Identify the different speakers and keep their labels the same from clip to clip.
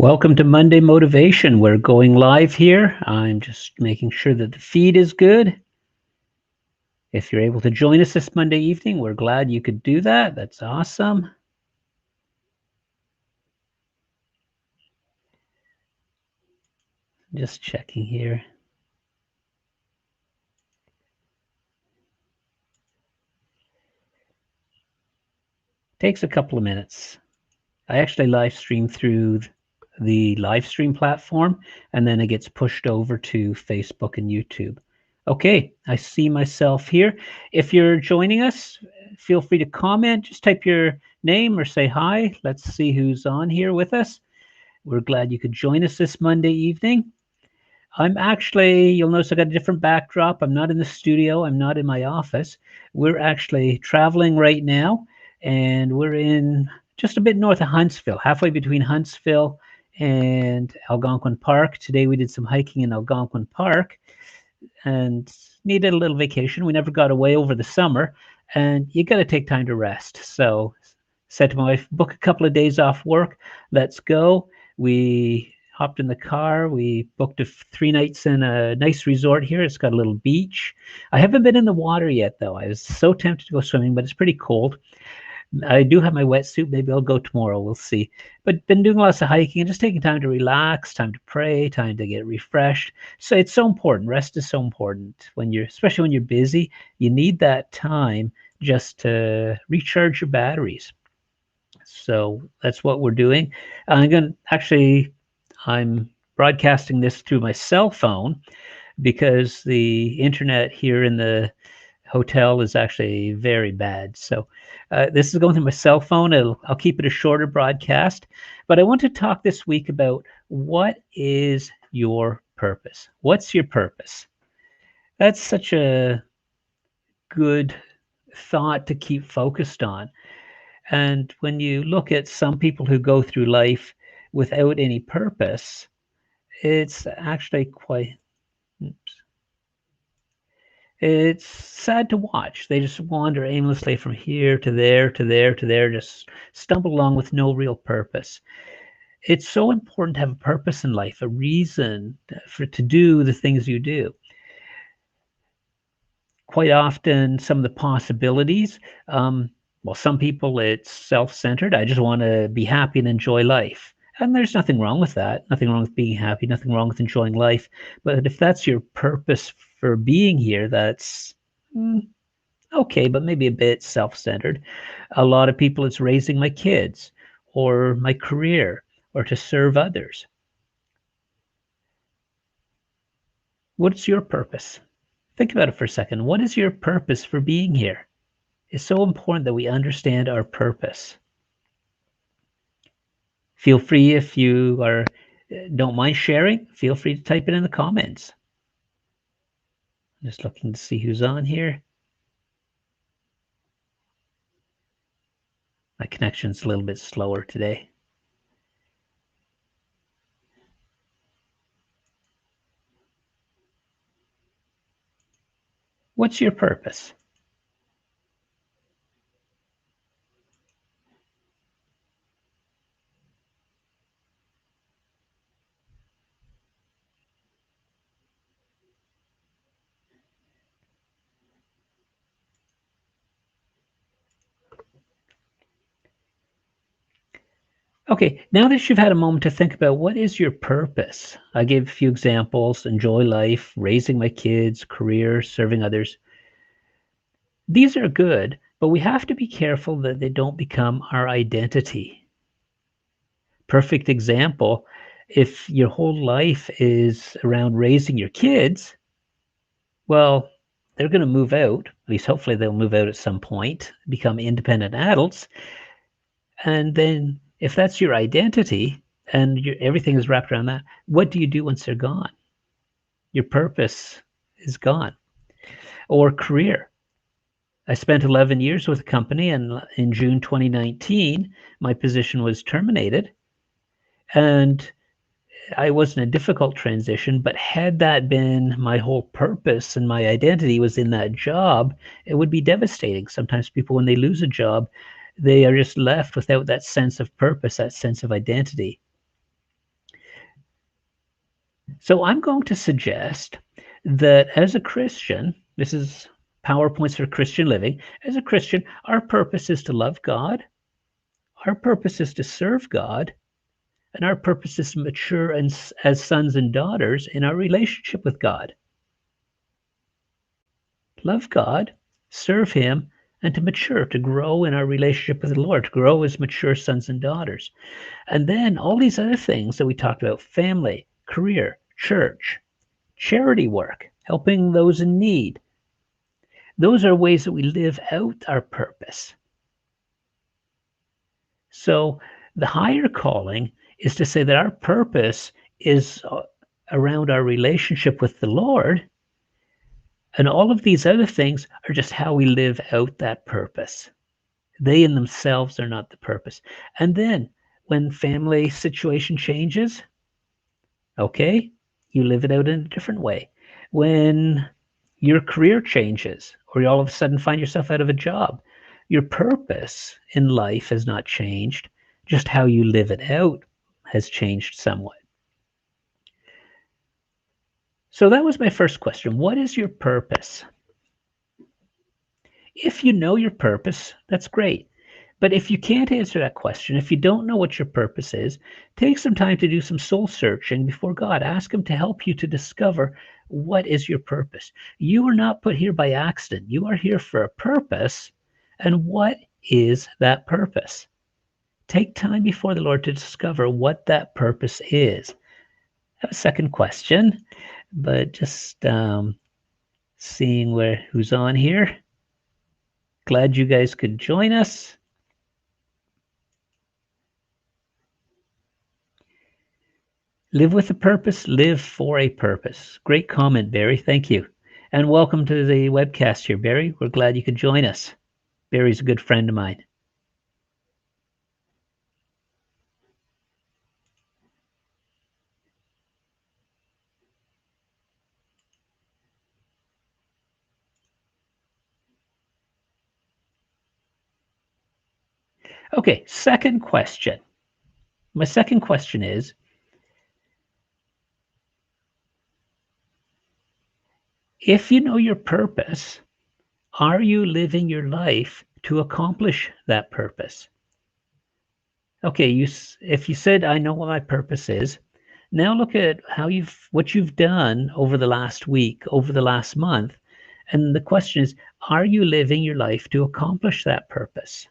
Speaker 1: Welcome to Monday Motivation. We're going live here. I'm just making sure that the feed is good. If you're able to join us this Monday evening, we're glad you could do that. That's awesome. Just checking here. Takes a couple of minutes. I actually live stream through the live stream platform, and then it gets pushed over to Facebook and YouTube. Okay, I see myself here. If you're joining us, feel free to comment. Just type your name or say hi. Let's see who's on here with us. We're glad you could join us this Monday evening. I'm actually, you'll notice I got a different backdrop. I'm not in the studio. I'm not in my office. We're actually traveling right now, and we're in just a bit north of Huntsville, halfway between Huntsville and Algonquin Park. Today we did some hiking in Algonquin Park and needed a little vacation. We never got away over the summer, and you got to take time to rest. So said to my wife, book a couple of days off work. Let's go. We hopped in the car. We booked 3 nights in a nice resort here. It's got a little beach. I haven't been in the water yet, though. I was so tempted to go swimming, but it's pretty cold. I do have my wetsuit. Maybe I'll go tomorrow. We'll see. But been doing lots of hiking and just taking time to relax, time to pray, time to get refreshed. So it's so important. Rest is so important when you're, especially when you're busy. You need that time just to recharge your batteries. So that's what we're doing. I'm broadcasting this through my cell phone because the internet here in the hotel is actually very bad. So this is going through my cell phone. I'll keep it a shorter broadcast, but I want to talk this week about what is your purpose? What's your purpose? That's such a good thought to keep focused on. And when you look at some people who go through life without any purpose, it's actually quite, oops, it's sad to watch. They just wander aimlessly from here to there to there to there, just stumble along with no real purpose. It's so important to have a purpose in life, a reason to do the things you do. Quite often, some of the possibilities, well, some people it's self-centered. I just want to be happy and enjoy life. And there's nothing wrong with that. Nothing wrong with being happy, nothing wrong with enjoying life. But if that's your purpose for being here, that's okay, but maybe a bit self-centered. A lot of people, it's raising my kids or my career or to serve others. What's your purpose? Think about it for a second. What is your purpose for being here? It's so important that we understand our purpose. Feel free, if you don't mind sharing, feel free to type it in the comments. I'm just looking to see who's on here. My connection's a little bit slower today. What's your purpose? Okay, now that you've had a moment to think about what is your purpose, I gave a few examples: enjoy life, raising my kids, career, serving others. These are good, but we have to be careful that they don't become our identity. Perfect example, if your whole life is around raising your kids, well, they're going to move out. At least hopefully they'll move out at some point, become independent adults. And then if that's your identity and everything is wrapped around that, what do you do once they're gone? Your purpose is gone. Or career. I spent 11 years with a company, and in June 2019, my position was terminated. And I was in a difficult transition, but had that been my whole purpose and my identity was in that job, it would be devastating. Sometimes people, when they lose a job, they are just left without that sense of purpose, that sense of identity. So I'm going to suggest that as a Christian, this is PowerPoints for Christian living. As a Christian, our purpose is to love God, our purpose is to serve God, and our purpose is to mature as sons and daughters in our relationship with God. Love God, serve Him, and to mature, to grow in our relationship with the Lord, to grow as mature sons and daughters. And then all these other things that we talked about, family, career, church, charity work, helping those in need, those are ways that we live out our purpose. So the higher calling is to say that our purpose is around our relationship with the Lord, and all of these other things are just how we live out that purpose. They in themselves are not the purpose. And then when family situation changes, okay, you live it out in a different way. When your career changes, or you all of a sudden find yourself out of a job, your purpose in life has not changed. Just how you live it out has changed somewhat. So that was my first question. What is your purpose? If you know your purpose, that's great. But if you can't answer that question, if you don't know what your purpose is, take some time to do some soul searching before God. Ask Him to help you to discover what is your purpose. You are not put here by accident. You are here for a purpose. And what is that purpose? Take time before the Lord to discover what that purpose is. I have a second question, but just seeing who's on here. Glad you guys could join us. Live with a purpose, live for a purpose. Great comment, Barry. Thank you. And welcome to the webcast here, Barry. We're glad you could join us. Barry's a good friend of mine. Okay, second question. My second question is, if you know your purpose, are you living your life to accomplish that purpose? Okay, if you said, I know what my purpose is, now look at what you've done over the last week, over the last month. And the question is, are you living your life to accomplish that purpose?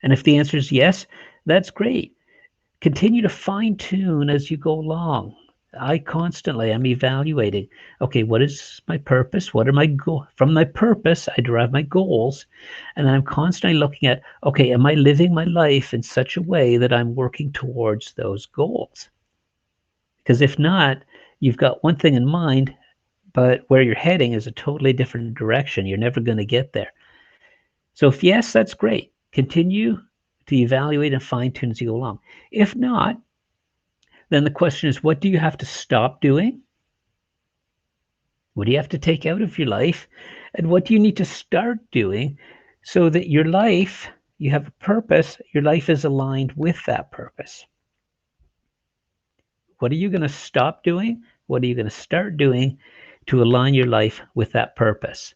Speaker 1: And if the answer is yes, that's great. Continue to fine tune as you go along. I'm evaluating, okay, what is my purpose? What are my goals? From my purpose, I derive my goals. And I'm constantly looking at, okay, am I living my life in such a way that I'm working towards those goals? Because if not, you've got one thing in mind, but where you're heading is a totally different direction. You're never going to get there. So if yes, that's great. Continue to evaluate and fine tune as you go along. If not, then the question is, what do you have to stop doing? What do you have to take out of your life? And what do you need to start doing so that your life, you have a purpose, your life is aligned with that purpose? What are you going to stop doing? What are you going to start doing to align your life with that purpose?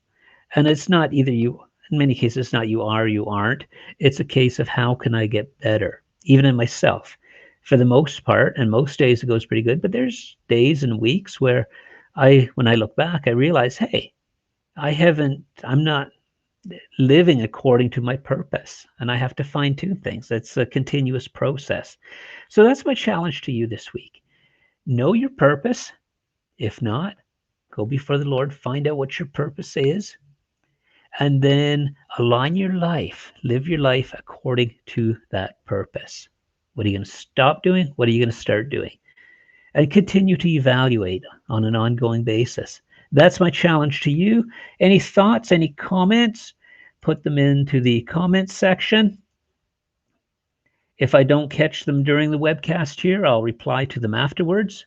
Speaker 1: And it's not either you, in many cases, it's not you are, you aren't. It's a case of how can I get better, even in myself. For the most part, and most days it goes pretty good, but there's days and weeks where when I look back, I realize, hey, I'm not living according to my purpose, and I have to fine tune things. It's a continuous process. So that's my challenge to you this week. Know your purpose. If not, go before the Lord, find out what your purpose is, and then align your life, live your life according to that purpose. What are you going to stop doing? What are you going to start doing? And continue to evaluate on an ongoing basis. That's my challenge to you. Any thoughts, any comments? Put them into the comments section. If I don't catch them during the webcast here, I'll reply to them afterwards.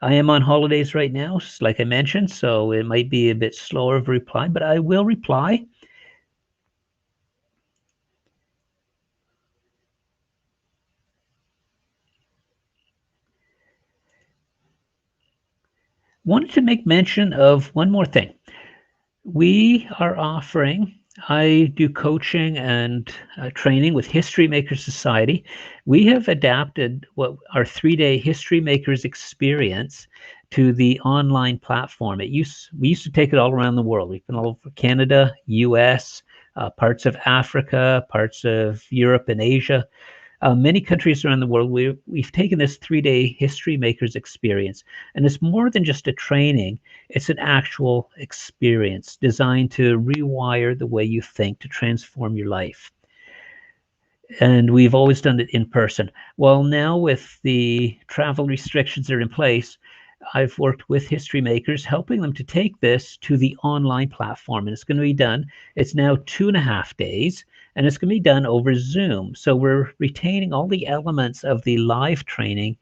Speaker 1: I am on holidays right now, like I mentioned, so it might be a bit slower of a reply, but I will reply. Wanted to make mention of one more thing. We are offering, I do coaching and training with History Makers Society. We have adapted what our 3-day History Makers experience to the online platform. We used to take it all around the world. We've been all over Canada, US, parts of Africa, parts of Europe and Asia. Many countries around the world, we've taken this 3-day History Makers experience, and it's more than just a training. It's an actual experience designed to rewire the way you think, to transform your life. And we've always done it in person. Well, now with the travel restrictions that are in place, I've worked with History Makers, helping them to take this to the online platform. And it's going to be done. It's now 2.5 days, and it's going to be done over Zoom. So we're retaining all the elements of the live training,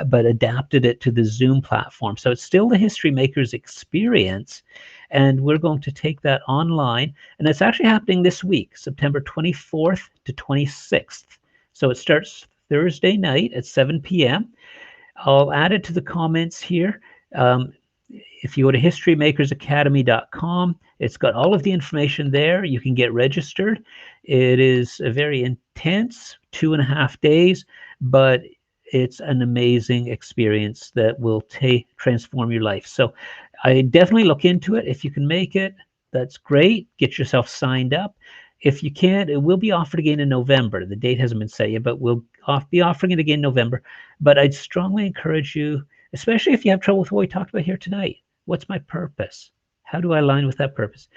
Speaker 1: but adapted it to the Zoom platform. So it's still the History Makers experience, and we're going to take that online. And it's actually happening this week, September 24th to 26th. So it starts Thursday night at 7 p.m. I'll add it to the comments here. If you go to historymakersacademy.com, it's got all of the information there. You can get registered. It is a very intense 2.5 days, but it's an amazing experience that will transform your life. So I definitely look into it. If you can make it, that's great. Get yourself signed up. If you can't, it will be offered again in November. The date hasn't been set yet, but we'll be offering it again in November. But I'd strongly encourage you, especially if you have trouble with what we talked about here tonight. What's my purpose? How do I align with that purpose?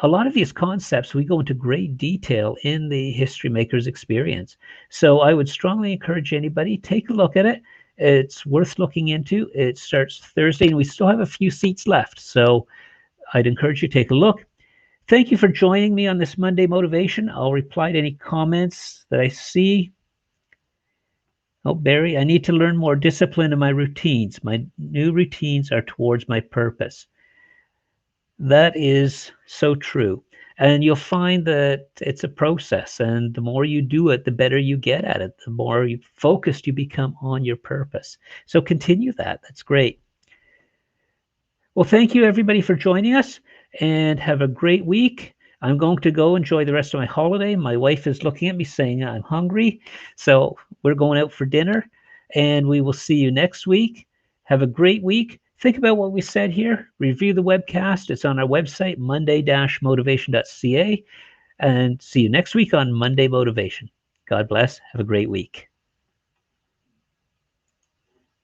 Speaker 1: A lot of these concepts, we go into great detail in the History Makers experience. So I would strongly encourage anybody, take a look at it. It's worth looking into. It starts Thursday, and we still have a few seats left. So I'd encourage you to take a look. Thank you for joining me on this Monday Motivation. I'll reply to any comments that I see. Oh, Barry, I need to learn more discipline in my routines. My new routines are towards my purpose. That is so true. And you'll find that it's a process. And the more you do it, the better you get at it, the more focused you become on your purpose. So continue that. That's great. Well, thank you, everybody, for joining us, and have a great week. I'm going to go enjoy the rest of my holiday. My wife is looking at me saying I'm hungry. So we're going out for dinner, and we will see you next week. Have a great week. Think about what we said here. Review the webcast. It's on our website, monday-motivation.ca. And see you next week on Monday Motivation. God bless. Have a great week.